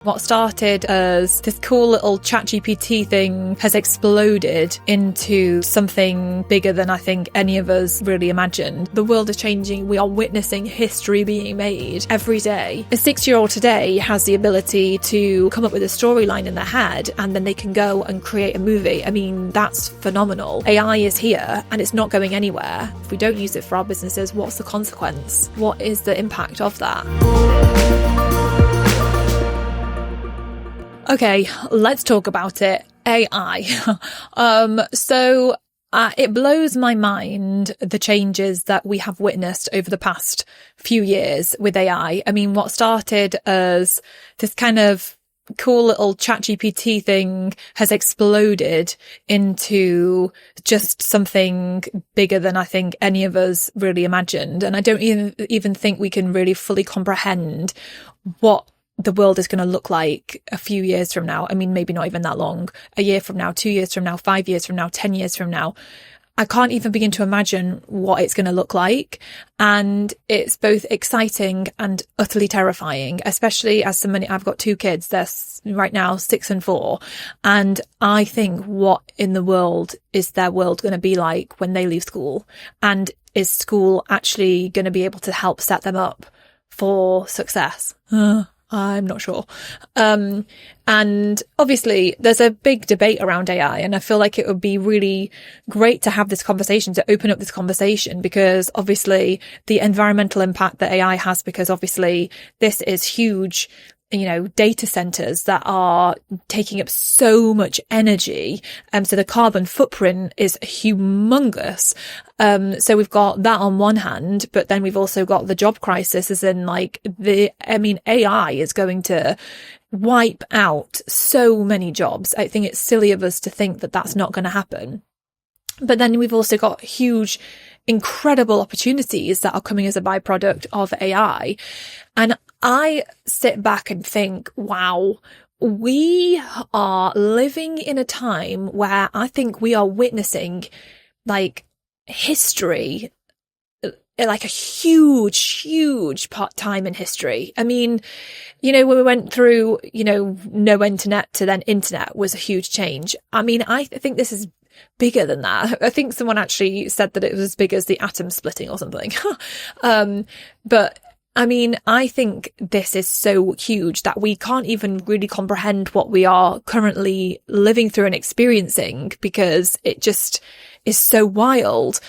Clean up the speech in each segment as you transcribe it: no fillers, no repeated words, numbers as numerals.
What started as this cool little ChatGPT thing has exploded into something bigger than I think any of us really imagined. The world is changing. We are witnessing history being made every day. A 6-year-old today has the ability to come up with a storyline in their head, and then they can go and create a movie. I mean, that's phenomenal. AI is here and it's not going anywhere. If we don't use it for our businesses, what's the consequence? What is the impact of that? Okay, let's talk about it. AI. It blows my mind, the changes that we have witnessed over the past few years with AI. I mean, what started as this kind of cool little ChatGPT thing has exploded into just something bigger than I think any of us really imagined. And I don't even think we can really fully comprehend what the world is going to look like a few years from now. I mean, maybe not even that long. A year from now, 2 years from now, 5 years from now, 10 years from now. I can't even begin to imagine what it's going to look like. And it's both exciting and utterly terrifying, especially as somebody, I've got 2 kids. They're right now 6 and 4. And I think, what in the world is their world going to be like when they leave school? And is school actually going to be able to help set them up for success? I'm not sure. And obviously there's a big debate around AI, and I feel like it would be really great to have this conversation, to open up this conversation, because obviously the environmental impact that AI has, because obviously this is huge, data centers that are taking up so much energy. So the carbon footprint is humongous. So we've got that on one hand, but then we've also got the job crisis, as in AI is going to wipe out so many jobs. I think it's silly of us to think that that's not going to happen. But then we've also got huge, incredible opportunities that are coming as a byproduct of AI. And I sit back and think, wow, we are living in a time where I think we are witnessing history, like a huge time in history. I mean, when we went through, no internet to then internet was a huge change. I mean, I think this is bigger than that. I think someone actually said that it was as big as the atom splitting or something. But I mean, I think this is so huge that we can't even really comprehend what we are currently living through and experiencing, because it just is so wild.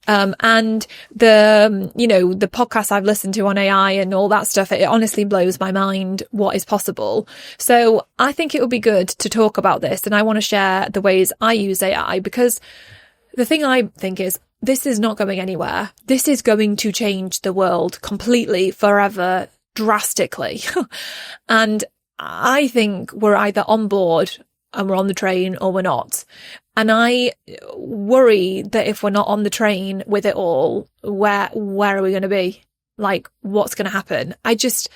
And the podcasts I've listened to on AI and all that stuff, it honestly blows my mind what is possible. So I think it would be good to talk about this, and I want to share the ways I use AI, because the thing I think is, this is not going anywhere. This is going to change the world completely, forever, drastically. And I think we're either on board and we're on the train, or we're not. And I worry that if we're not on the train with it all, where are we going to be? What's going to happen? I just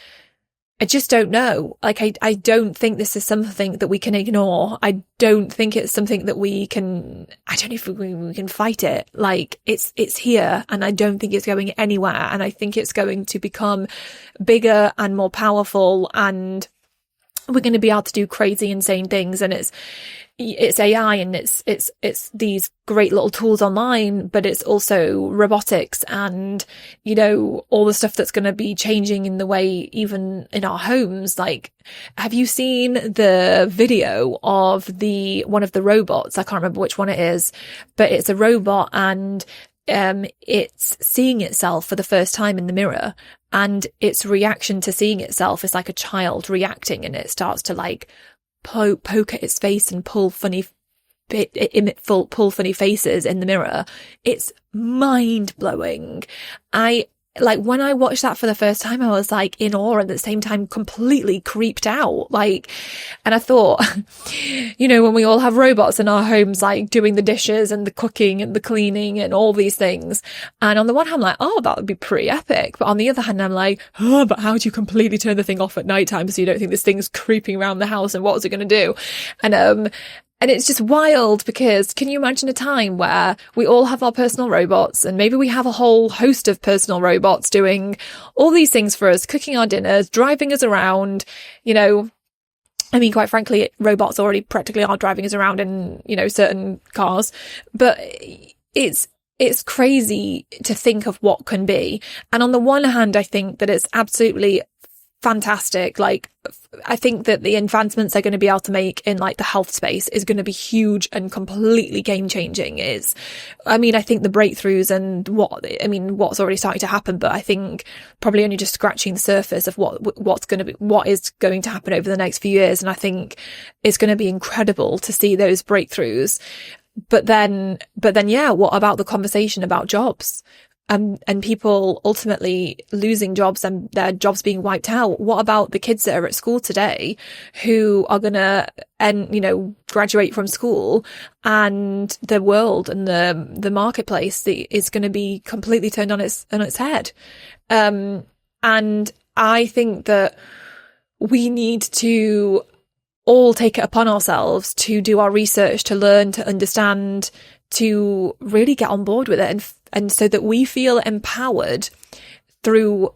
don't know. I don't think this is something that we can ignore. I don't think it's something that I don't know if we can fight it. It's here, and I don't think it's going anywhere. And I think it's going to become bigger and more powerful, and we're going to be able to do crazy, insane things. And it's AI, and it's these great little tools online, but it's also robotics and, all the stuff that's going to be changing in the way, even in our homes. Have you seen the video of one of the robots? I can't remember which one it is, but it's a robot, and it's seeing itself for the first time in the mirror, and its reaction to seeing itself is like a child reacting, and it starts to poke at its face and pull funny faces in the mirror. It's mind blowing. When I watched that for the first time, I was in awe, and at the same time completely creeped out. And I thought, when we all have robots in our homes, doing the dishes and the cooking and the cleaning and all these things. And on the one hand, I'm oh, that would be pretty epic. But on the other hand, I'm oh, but how do you completely turn the thing off at nighttime so you don't think this thing's creeping around the house, and what's it going to do? And it's just wild, because can you imagine a time where we all have our personal robots, and maybe we have a whole host of personal robots doing all these things for us, cooking our dinners, driving us around, I mean, quite frankly, robots already practically are driving us around in, certain cars, but it's crazy to think of what can be. And on the one hand, I think that it's absolutely fantastic. Like, I think that the advancements they're going to be able to make in like the health space is going to be huge and completely game changing. I think the breakthroughs and what's already starting to happen, but I think probably only just scratching the surface of what is going to happen over the next few years. And I think it's going to be incredible to see those breakthroughs. But then, yeah, what about the conversation about jobs? And people ultimately losing jobs and their jobs being wiped out. What about the kids that are at school today who are going to graduate from school, and the world and the marketplace is going to be completely turned on its head? And I think that we need to all take it upon ourselves to do our research, to learn, to understand, to really get on board with it, and so that we feel empowered through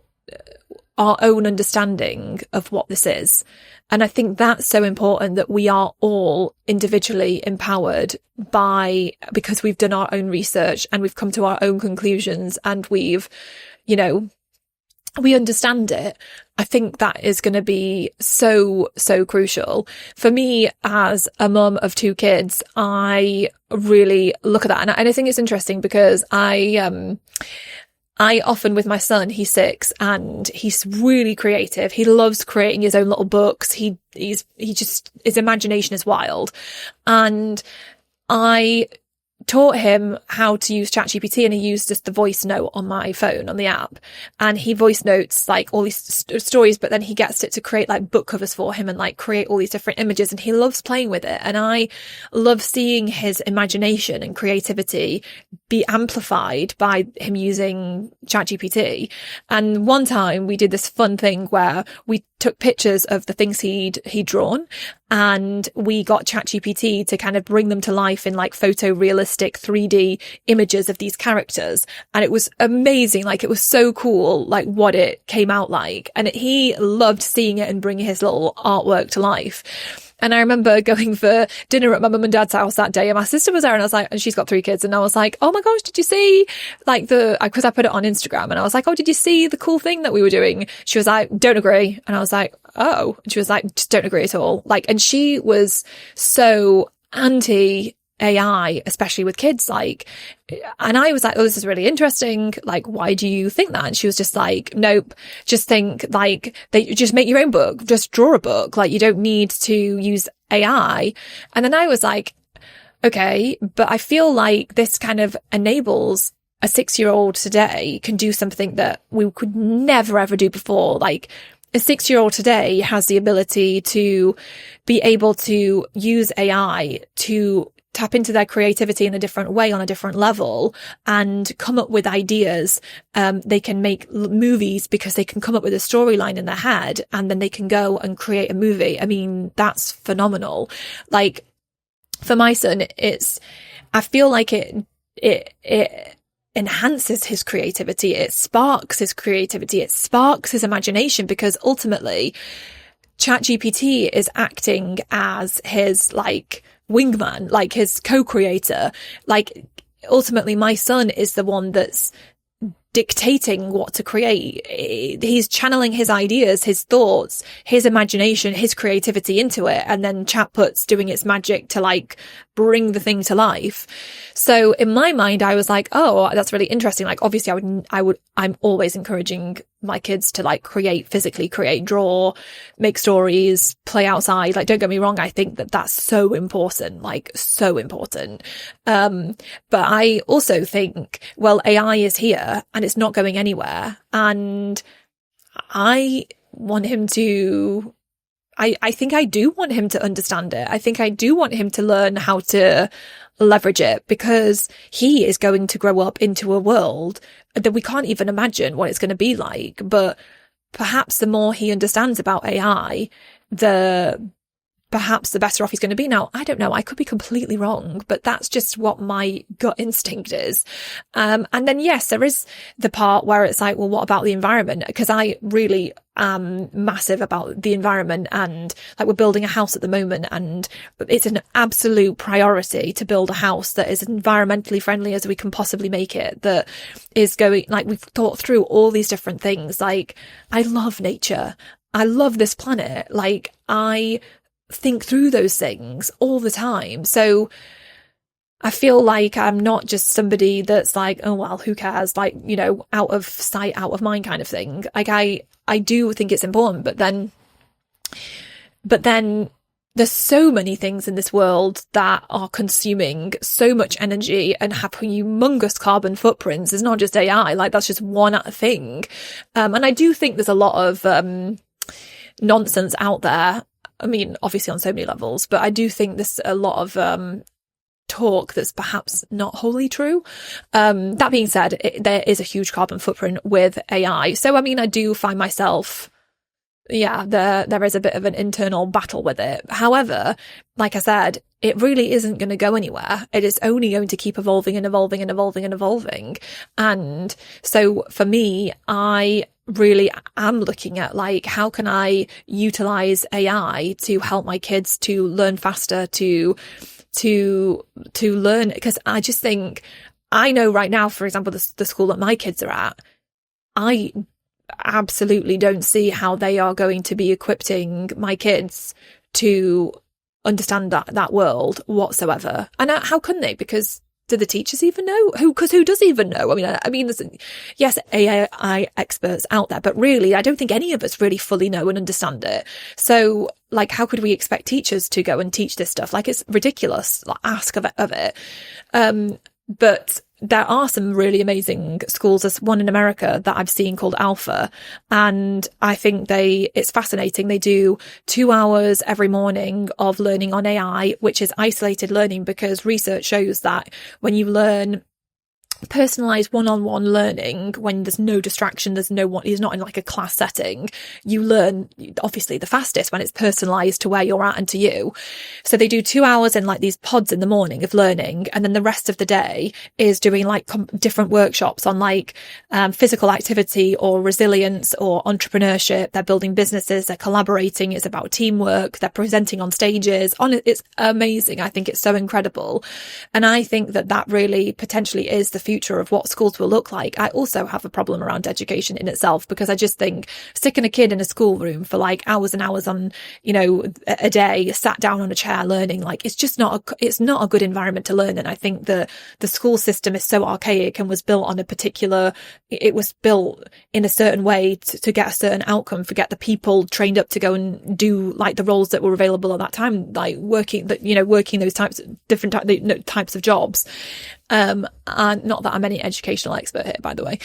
our own understanding of what this is. And I think that's so important, that we are all individually empowered because we've done our own research and we've come to our own conclusions, and we understand it. I think that is going to be so, so crucial. For me, as a mum of 2 kids, I really look at that. And I think it's interesting because I often, with my son, he's 6 and he's really creative. He loves creating his own little books. His imagination is wild. And I taught him how to use ChatGPT, and he used just the voice note on my phone on the app, and he voice notes like all these stories, but then he gets it to create like book covers for him and like create all these different images, and he loves playing with it. And I love seeing his imagination and creativity be amplified by him using ChatGPT. And one time we did this fun thing where we took pictures of the things he'd drawn, and we got ChatGPT to kind of bring them to life in like photorealistic 3D images of these characters. And it was amazing. Like, it was so cool, like what it came out like. And he loved seeing it and bringing his little artwork to life. And I remember going for dinner at my mum and dad's house that day, and my sister was there, and I was like, and she's got 3 kids, and I was like, oh my gosh, did you see like because I put it on Instagram, and I was like, oh, did you see the cool thing that we were doing? She was like, don't agree. And I was like, oh. And she was like, just don't agree at all. Like, and she was so anti AI, especially with kids, like, and I was like, oh, this is really interesting. Like, why do you think that? And she was just like, nope, just think like just make your own book, just draw a book. Like, you don't need to use AI. And then I was like, okay, but I feel like this kind of enables a 6-year-old today can do something that we could never ever do before. Like, a 6-year-old today has the ability to be able to use AI to tap into their creativity in a different way, on a different level, and come up with ideas. They can make movies because they can come up with a storyline in their head, and then they can go and create a movie. I mean, that's phenomenal. Like, for my son, I feel like it enhances his creativity. It sparks his creativity. It sparks his imagination, because ultimately ChatGPT is acting as his like wingman, like his co-creator. Like, ultimately my son is the one that's dictating what to create. He's channeling his ideas, his thoughts, his imagination, his creativity into it, and then chatbot's doing its magic to like bring the thing to life. So in my mind, I was like, oh, that's really interesting. Like, obviously I'm always encouraging my kids to like physically create, draw, make stories, play outside. Like, don't get me wrong, I think that that's so important, like so important. But I also think, well, AI is here and it's not going anywhere. And I want him to, I think I do want him to understand it. I think I do want him to learn how to leverage it, because he is going to grow up into a world that we can't even imagine what it's going to be like. But perhaps the more he understands about AI, perhaps the better off he's going to be. Now, I don't know. I could be completely wrong, but that's just what my gut instinct is. And then, yes, there is the part where it's like, well, what about the environment? Because I really am massive about the environment, and like we're building a house at the moment, and it's an absolute priority to build a house that is environmentally friendly as we can possibly make it, that is going, like, we've thought through all these different things. Like, I love nature. I love this planet. Like, I think through those things all the time. So I feel like I'm not just somebody that's like, oh, well, who cares? Like, you know, out of sight, out of mind kind of thing. Like, I do think it's important, but then there's so many things in this world that are consuming so much energy and have humongous carbon footprints. It's not just AI, like that's just one thing. And I do think there's a lot of nonsense out there. I mean, obviously on so many levels, but I do think there's a lot of talk that's perhaps not wholly true. That being said, there is a huge carbon footprint with AI. So, I mean, I do find myself, there is a bit of an internal battle with it. However, like I said, it really isn't going to go anywhere. It is only going to keep evolving and evolving and evolving and evolving. And so for me, I really am looking at, like, how can I utilize AI to help my kids to learn faster, to learn, because I just think, I know right now, for example, the school that my kids are at, I absolutely don't see how they are going to be equipping my kids to understand that world whatsoever. And how can they? Because do the teachers even know? Who does even know? I mean, there's, yes, AI experts out there, but really, I don't think any of us really fully know and understand it. So, like, how could we expect teachers to go and teach this stuff? Like, it's ridiculous, like, ask of it. But there are some really amazing schools. There's one in America that I've seen called Alpha, and I think it's fascinating. They do 2 hours every morning of learning on AI, which is isolated learning, because research shows that when you learn personalized one-on-one learning, when there's no distraction, there's no one, he's not in like a class setting, you learn obviously the fastest when it's personalized to where you're at and to you. So they do 2 hours in like these pods in the morning of learning, and then the rest of the day is doing like different workshops on like physical activity or resilience or entrepreneurship. They're building businesses, they're collaborating, it's about teamwork, they're presenting on stages. It's amazing. I think it's so incredible, and I think that really potentially is the future of what schools will look like. I also have a problem around education in itself, because I just think sticking a kid in a schoolroom for like hours and hours on, you know, a day, sat down on a chair learning, like, it's not a good environment to learn. And I think the school system is so archaic and was built in a certain way to get a certain outcome, forget the people trained up to go and do like the roles that were available at that time, like working those different types of jobs. And not that I'm any educational expert here, by the way.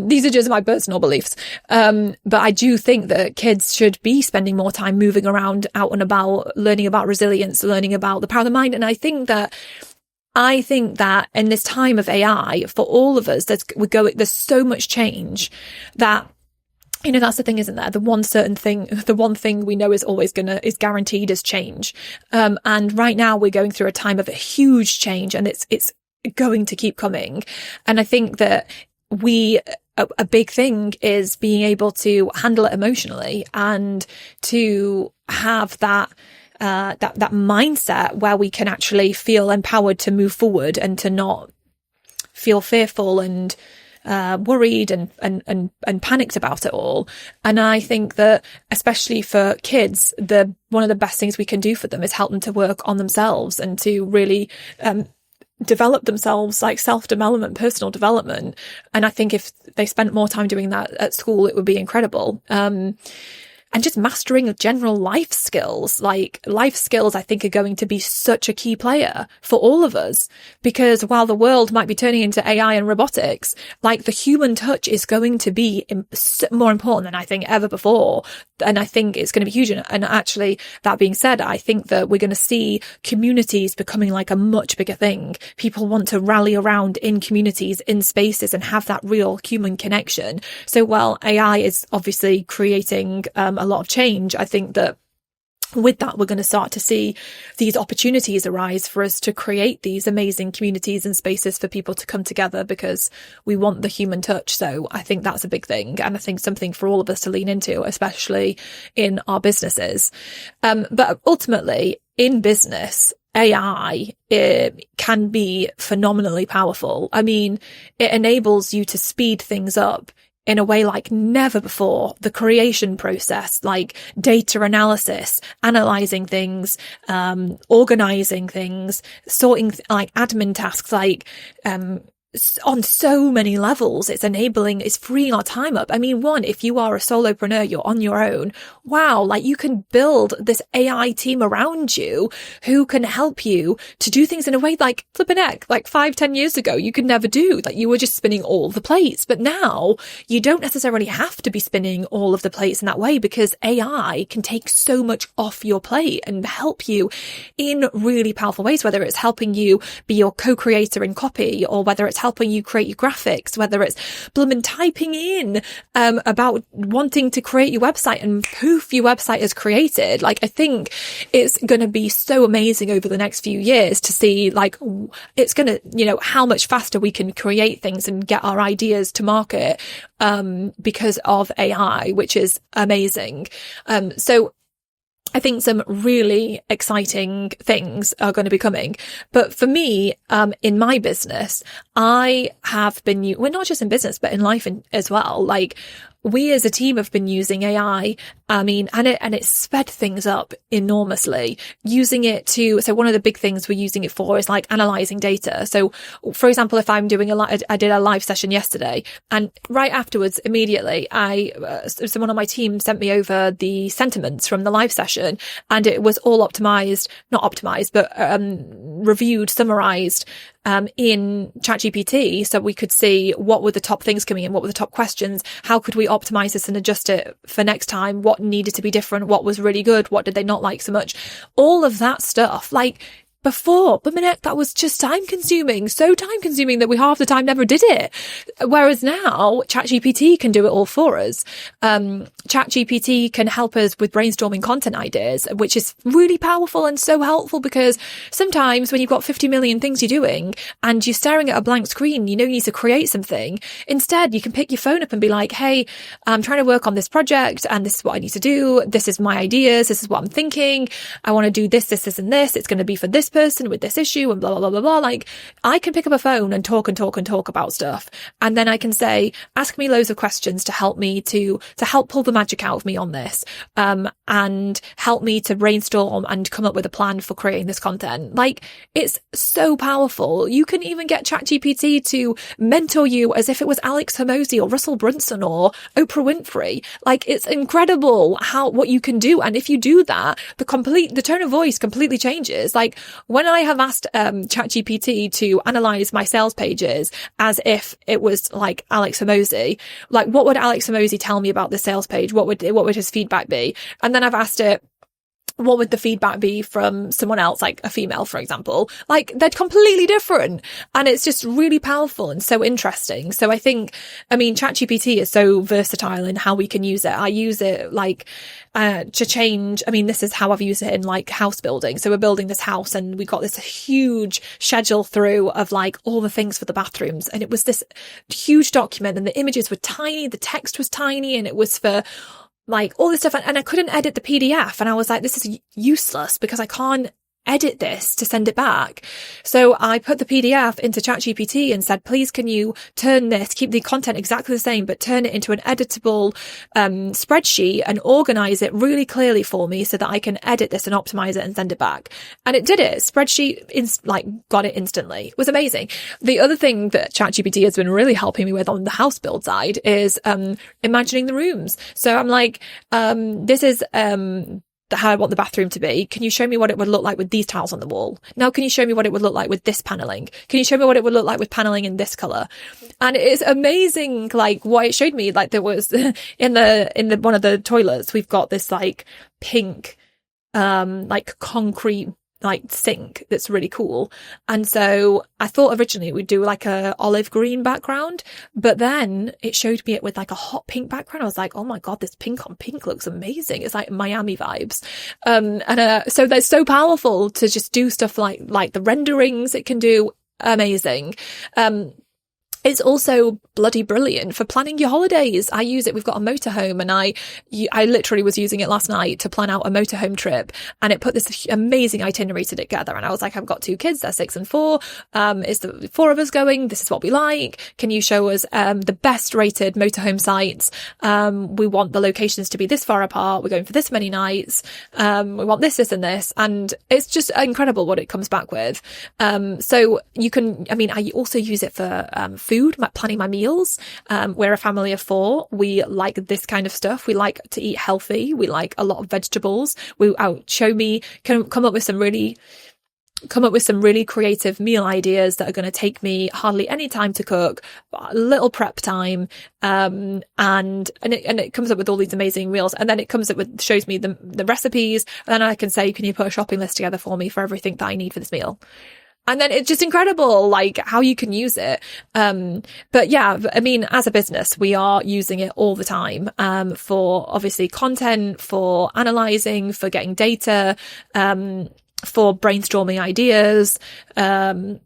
These are just my personal beliefs. But I do think that kids should be spending more time moving around, out and about, learning about resilience, learning about the power of the mind. And I think that in this time of AI, for all of us, there's so much change that, you know, that's the thing, isn't there? The one thing we know is guaranteed is change. And right now we're going through a time of a huge change, and it's going to keep coming. And I think that a big thing is being able to handle it emotionally, and to have that mindset where we can actually feel empowered to move forward, and to not feel fearful and worried and panicked about it all. And I think that especially for kids, one of the best things we can do for them is help them to work on themselves and to really develop themselves, like self-development, personal development. And I think if they spent more time doing that at school, it would be incredible. And just mastering general life skills. Like, life skills, I think, are going to be such a key player for all of us, because while the world might be turning into AI and robotics, like, the human touch is going to be more important than I think ever before. And I think it's going to be huge. And actually, that being said, I think that we're going to see communities becoming like a much bigger thing. People want to rally around in communities, in spaces, and have that real human connection. So while AI is obviously creating a lot of change, I think that with that, we're going to start to see these opportunities arise for us to create these amazing communities and spaces for people to come together, because we want the human touch. So I think that's a big thing. And I think something for all of us to lean into, especially in our businesses. But ultimately in business, AI, it can be phenomenally powerful. I mean, it enables you to speed things up in a way like never before. The creation process, like data analysis, analyzing things, organizing things, sorting like admin tasks, like, on so many levels. It's freeing our time up. I mean, one, if you are a solopreneur, you're on your own. Wow. Like, you can build this AI team around you who can help you to do things in a way like flipping heck, like 5-10 years ago, you could never do. Like, you were just spinning all the plates. But now you don't necessarily have to be spinning all of the plates in that way, because AI can take so much off your plate and help you in really powerful ways, whether it's helping you be your co-creator in copy, or whether it's helping you create your graphics, whether it's blooming typing in about wanting to create your website, and poof, your website is created. Like, I think it's going to be so amazing over the next few years to see, like, it's going to, how much faster we can create things and get our ideas to market because of AI, which is amazing. So I think some really exciting things are going to be coming. But for me, in my business, I have been, well, not just in business, but in life as well. Like, we as a team have been using AI. I mean, and it sped things up enormously, using it so one of the big things we're using it for is like analyzing data. So for example, if I'm doing I did a live session yesterday, and right afterwards, immediately, someone on my team sent me over the sentiments from the live session, and it was all not optimized, but reviewed, summarized in ChatGPT, so we could see what were the top things coming in, what were the top questions, how could we optimize this and adjust it for next time, what needed to be different, what was really good, what did they not like so much, all of that stuff. Like, before, that was just so time consuming that we half the time never did it. Whereas now, ChatGPT can do it all for us. ChatGPT can help us with brainstorming content ideas, which is really powerful and so helpful, because sometimes when you've got 50 million things you're doing and you're staring at a blank screen, you need to create something. Instead, you can pick your phone up and be like, hey, I'm trying to work on this project and this is what I need to do. This is my ideas. This is what I'm thinking. I want to do this, and this. It's going to be for this person with this issue and blah, blah, blah, blah, blah. Like, I can pick up a phone and talk about stuff. And then I can say, ask me loads of questions to help me to help pull the magic out of me on this, and help me to brainstorm and come up with a plan for creating this content. Like, it's so powerful. You can even get ChatGPT to mentor you as if it was Alex Hormozy or Russell Brunson or Oprah Winfrey. Like, it's incredible what you can do. And if you do that, the tone of voice completely changes. Like, when I have asked ChatGPT to analyze my sales pages as if it was like Alex Hormozy, like, what would Alex Hormozy tell me about the sales page? What would his feedback be? And then I've asked it, what would the feedback be from someone else, like a female, for example? Like, they're completely different. And it's just really powerful and so interesting. So I think, ChatGPT is so versatile in how we can use it. I use it to change. This is how I've used it in like house building. So we're building this house and we got this huge schedule through of like all the things for the bathrooms. And it was this huge document, and the images were tiny, the text was tiny, and it was for like all this stuff, and I couldn't edit the PDF, and I was like, this is useless because I can't edit this to send it back. So I put the PDF into ChatGPT and said, please, can you turn this, keep the content exactly the same, but turn it into an editable spreadsheet and organize it really clearly for me so that I can edit this and optimize it and send it back. And it did it. Spreadsheet got it instantly. It was amazing. The other thing that ChatGPT has been really helping me with on the house build side is imagining the rooms. So I'm like, this is how I want the bathroom to be. Can you show me what it would look like with these tiles on the wall? Now, can you show me what it would look like with this paneling? Can you show me what it would look like with paneling in this color? And it's amazing, like, what it showed me. Like, there was in the one of the toilets, we've got this like pink, like concrete like sink that's really cool. And so I thought originally we'd do like a olive green background, but then it showed me it with like a hot pink background. I was like, oh my God, this pink on pink looks amazing. It's like Miami vibes. So they're so powerful to just do stuff like the renderings it can do. Amazing. It's also bloody brilliant for planning your holidays. I use it. We've got a motorhome, and I literally was using it last night to plan out a motorhome trip, and it put this amazing itinerary together. And I was like, I've got 2 kids, they're 6 and 4. Is the 4 of us going? This is what we like. Can you show us the best rated motorhome sites? We want the locations to be this far apart. We're going for this many nights. We want this, and this. And it's just incredible what it comes back with. So you can, I also use it for food, planning my meals. We're a family of 4. We like this kind of stuff. We like to eat healthy. We like a lot of vegetables. Can come up with some really creative meal ideas that are going to take me hardly any time to cook, little prep time, and it comes up with all these amazing meals. And then it shows me the recipes, and then I can say, can you put a shopping list together for me for everything that I need for this meal? And then it's just incredible, like how you can use it. But yeah, as a business, we are using it all the time, for obviously content, for analyzing, for getting data, for brainstorming ideas, for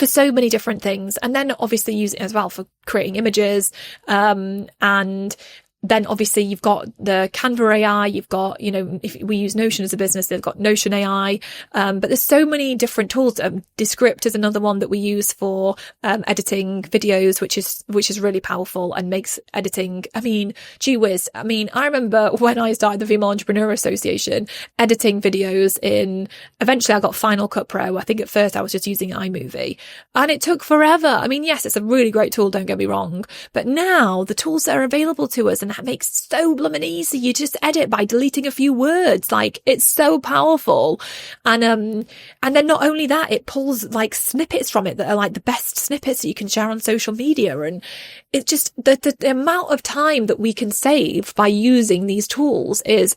so many different things. And then obviously use it as well for creating images, and then obviously you've got the Canva AI, you've got, if we use Notion as a business, they've got Notion AI. But there's so many different tools. Descript is another one that we use for editing videos, which is really powerful and makes editing, gee whiz. I remember when I started the Female Entrepreneur Association, editing videos eventually I got Final Cut Pro. I think at first I was just using iMovie, and it took forever. Yes, it's a really great tool, don't get me wrong, but now the tools that are available to us, and that makes so blooming easy. You just edit by deleting a few words. Like, it's so powerful. And then not only that, it pulls like snippets from it that are like the best snippets that you can share on social media. And it's just the amount of time that we can save by using these tools is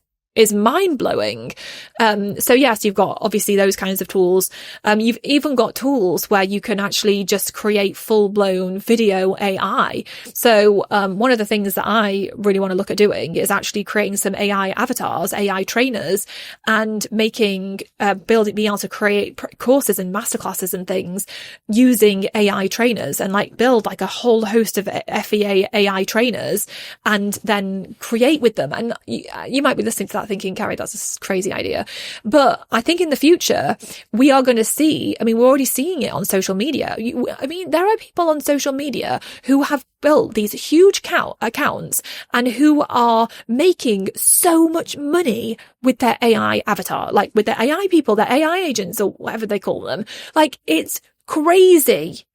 mind-blowing. So yes, you've got obviously those kinds of tools. You've even got tools where you can actually just create full-blown video AI. So one of the things that I really want to look at doing is actually creating some AI avatars, AI trainers, and being able to create courses and masterclasses and things using AI trainers, and like build like a whole host of FEA AI trainers, and then create with them. And you might be listening to that thinking, Carrie, that's a crazy idea. But I think in the future, we are going to see, we're already seeing it on social media. There are people on social media who have built these huge accounts and who are making so much money with their AI avatar, like with their AI people, their AI agents, or whatever they call them. Like, it's crazy.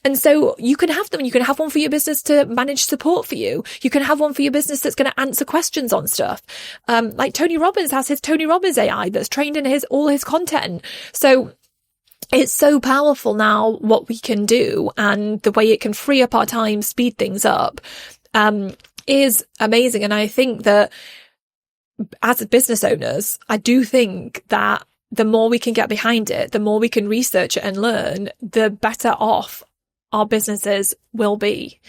And so you can have them. You can have one for your business to manage support for you. You can have one for your business that's going to answer questions on stuff. Like Tony Robbins has his Tony Robbins AI that's trained in all his content. So it's so powerful now what we can do, and the way it can free up our time, speed things up, is amazing. And I think that as business owners, I do think that the more we can get behind it, the more we can research it and learn, the better off our businesses will be.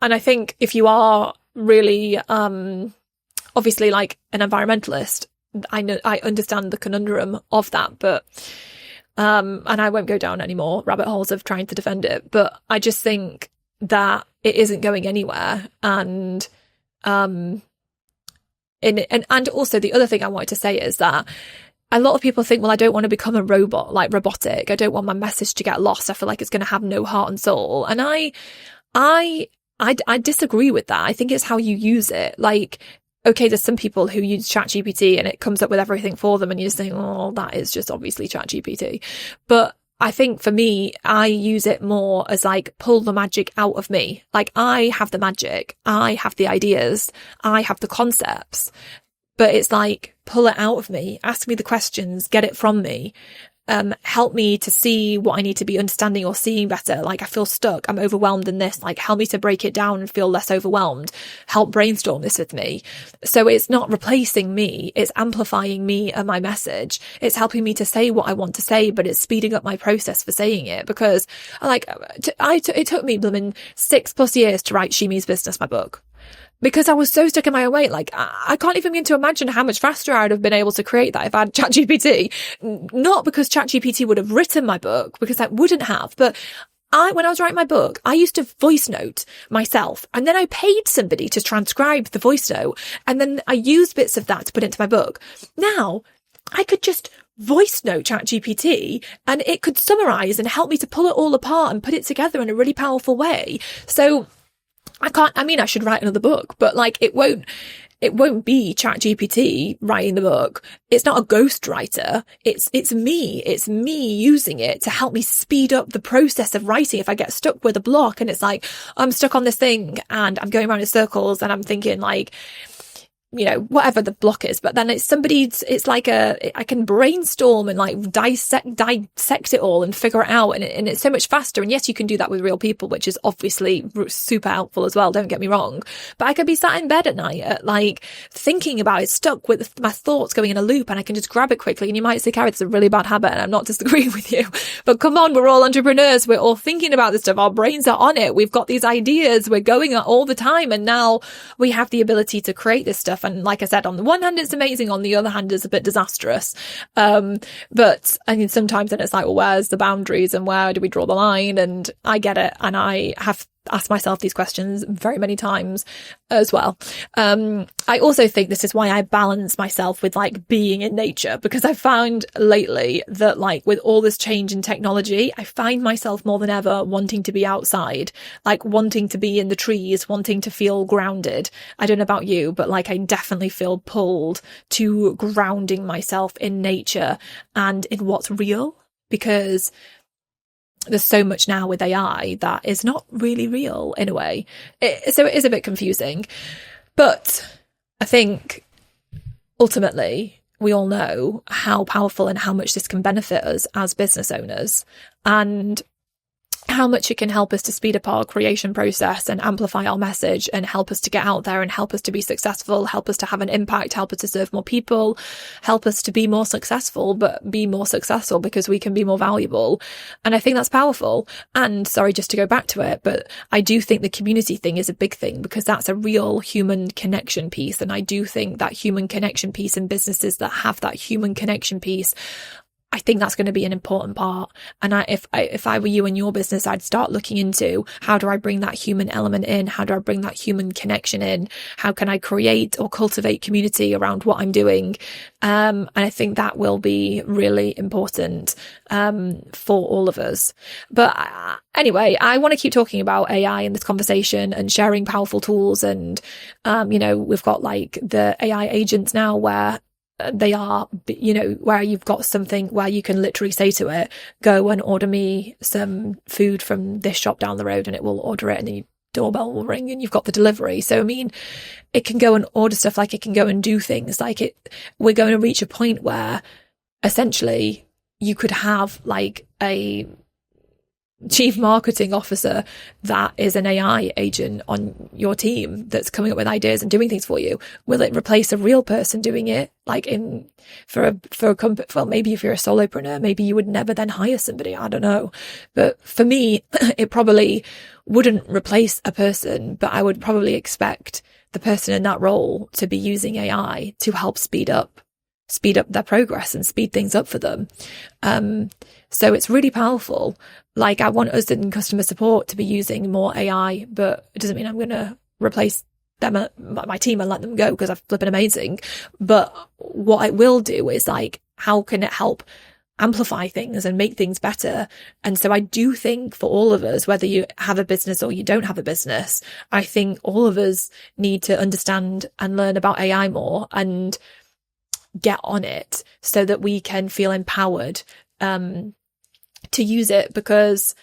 And I think if you are really, obviously like an environmentalist, I understand the conundrum of that, but, and I won't go down any more rabbit holes of trying to defend it, but I just think that it isn't going anywhere. And also the other thing I wanted to say is that a lot of people think, well, I don't want to become a robot, like robotic. I don't want my message to get lost. I feel like it's going to have no heart and soul. And I disagree with that. I think it's how you use it. Like, okay, there's some people who use ChatGPT and it comes up with everything for them, and you just think, oh, that is just obviously ChatGPT. But I think for me, I use it more as like, pull the magic out of me. Like, I have the magic. I have the ideas. I have the concepts. But it's like, pull it out of me, ask me the questions, get it from me. help me to see what I need to be understanding or seeing better. Like, I feel stuck, I'm overwhelmed in this, like, help me to break it down and feel less overwhelmed, help brainstorm this with me. So it's not replacing me, it's amplifying me and my message. It's helping me to say what I want to say, but it's speeding up my process for saying it, because like, it took me blooming 6+ years to write She Means Business, my book. Because I was so stuck in my own way. Like, I can't even begin to imagine how much faster I'd have been able to create that if I had ChatGPT. Not because ChatGPT would have written my book, because I wouldn't have. But when I was writing my book, I used to voice note myself, and then I paid somebody to transcribe the voice note, and then I used bits of that to put into my book. Now, I could just voice note ChatGPT and it could summarize and help me to pull it all apart and put it together in a really powerful way. So I should write another book, but like, it won't be ChatGPT writing the book. It's not a ghostwriter. It's me using it to help me speed up the process of writing. If I get stuck with a block and it's like, I'm stuck on this thing and I'm going around in circles and I'm thinking like, you know, whatever the block is, but then it's like I can brainstorm and like dissect it all and figure it out. And it's so much faster. And yes, you can do that with real people, which is obviously super helpful as well. Don't get me wrong. But I could be sat in bed at night, like thinking about it, stuck with my thoughts going in a loop, and I can just grab it quickly. And you might say, Carrie, it's a really bad habit. And I'm not disagreeing with you, but come on, we're all entrepreneurs. We're all thinking about this stuff. Our brains are on it. We've got these ideas. We're going at all the time. And now we have the ability to create this stuff. And like I said, on the one hand, it's amazing. On the other hand, it's a bit disastrous. But I mean, sometimes then it's like, well, where's the boundaries and where do we draw the line? And I get it. And I have asked myself these questions very many times as well. I also think this is why I balance myself with like being in nature, because I found lately that like with all this change in technology, I find myself more than ever wanting to be outside, like wanting to be in the trees, wanting to feel grounded. I don't know about you, but like I definitely feel pulled to grounding myself in nature and in what's real, because there's so much now with AI that is not really real in a way. So it is a bit confusing. But I think ultimately we all know how powerful and how much this can benefit us as business owners, and how much it can help us to speed up our creation process and amplify our message and help us to get out there and help us to be successful, help us to have an impact, help us to serve more people, help us to be more successful, but be more successful because we can be more valuable. And I think that's powerful. And sorry, just to go back to it, but I do think the community thing is a big thing, because that's a real human connection piece. And I do think that human connection piece in businesses that have that human connection piece, I think that's going to be an important part. And if I were you in your business, I'd start looking into, how do I bring that human element in? How do I bring that human connection in? How can I create or cultivate community around what I'm doing? And I think that will be really important for all of us. But anyway, I want to keep talking about AI in this conversation and sharing powerful tools. And, we've got like the AI agents now where they are, where you've got something where you can literally say to it, go and order me some food from this shop down the road, and it will order it, and then your doorbell will ring and you've got the delivery. So, I mean, it can go and order stuff, like it can go and do things like we're going to reach a point where essentially you could have like a chief marketing officer that is an AI agent on your team that's coming up with ideas and doing things for you. Will it replace a real person doing it? Like for a company, well, maybe if you're a solopreneur, maybe you would never then hire somebody. I don't know. But for me, it probably wouldn't replace a person, but I would probably expect the person in that role to be using AI to help speed up their progress and speed things up for them. So it's really powerful. Like, I want us in customer support to be using more AI, but it doesn't mean I'm going to replace them, my team, and let them go because I've flipping amazing. But what I will do is like, how can it help amplify things and make things better? And so I do think for all of us, whether you have a business or you don't have a business, I think all of us need to understand and learn about AI more and get on it so that we can feel empowered to use it, because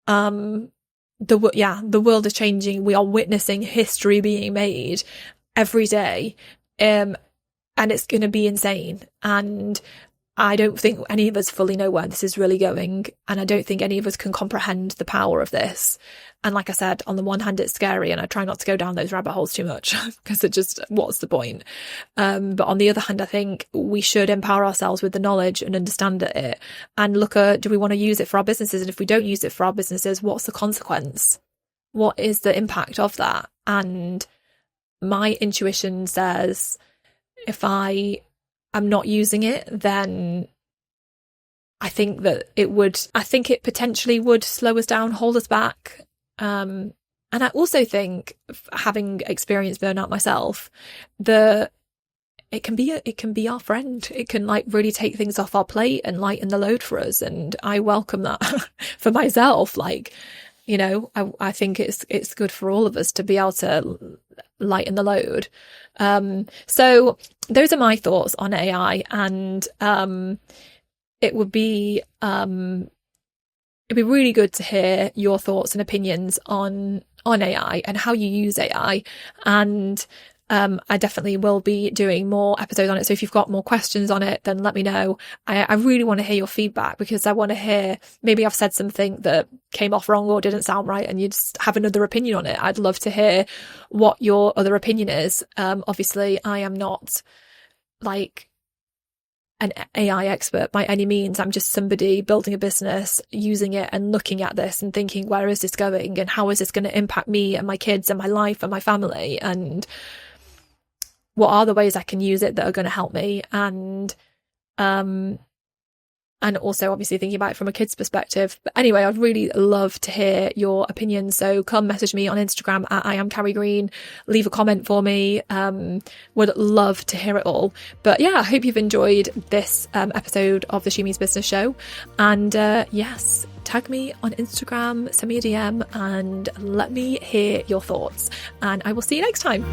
the world is changing. We are witnessing history being made every day, and it's going to be insane. And I don't think any of us fully know where this is really going. And I don't think any of us can comprehend the power of this. And like I said, on the one hand, it's scary, and I try not to go down those rabbit holes too much because it just, what's the point? But on the other hand, I think we should empower ourselves with the knowledge and understand it and look at, do we want to use it for our businesses? And if we don't use it for our businesses, what's the consequence? What is the impact of that? And my intuition says, if I am not using it, then I think that it potentially would slow us down, hold us back. And I also think, having experienced burnout myself, it can be our friend. It can like really take things off our plate and lighten the load for us. And I welcome that for myself. Like, you know, I think it's good for all of us to be able to lighten the load. So those are my thoughts on AI, and it'd be really good to hear your thoughts and opinions on AI and how you use AI. And I definitely will be doing more episodes on it. So if you've got more questions on it, then let me know. I really want to hear your feedback, because I want to hear, maybe I've said something that came off wrong or didn't sound right and you just have another opinion on it. I'd love to hear what your other opinion is. Obviously I am not like an AI expert by any means. I'm just somebody building a business, using it and looking at this and thinking, where is this going and how is this going to impact me and my kids and my life and my family, and what are the ways I can use it that are going to help me, and also obviously thinking about it from a kid's perspective. But anyway, I'd really love to hear your opinions. So come message me on Instagram at I am Carrie Green, leave a comment for me. Would love to hear it all. But yeah, I hope you've enjoyed this episode of the She Means Business show. And yes, tag me on Instagram, send me a DM and let me hear your thoughts. And I will see you next time.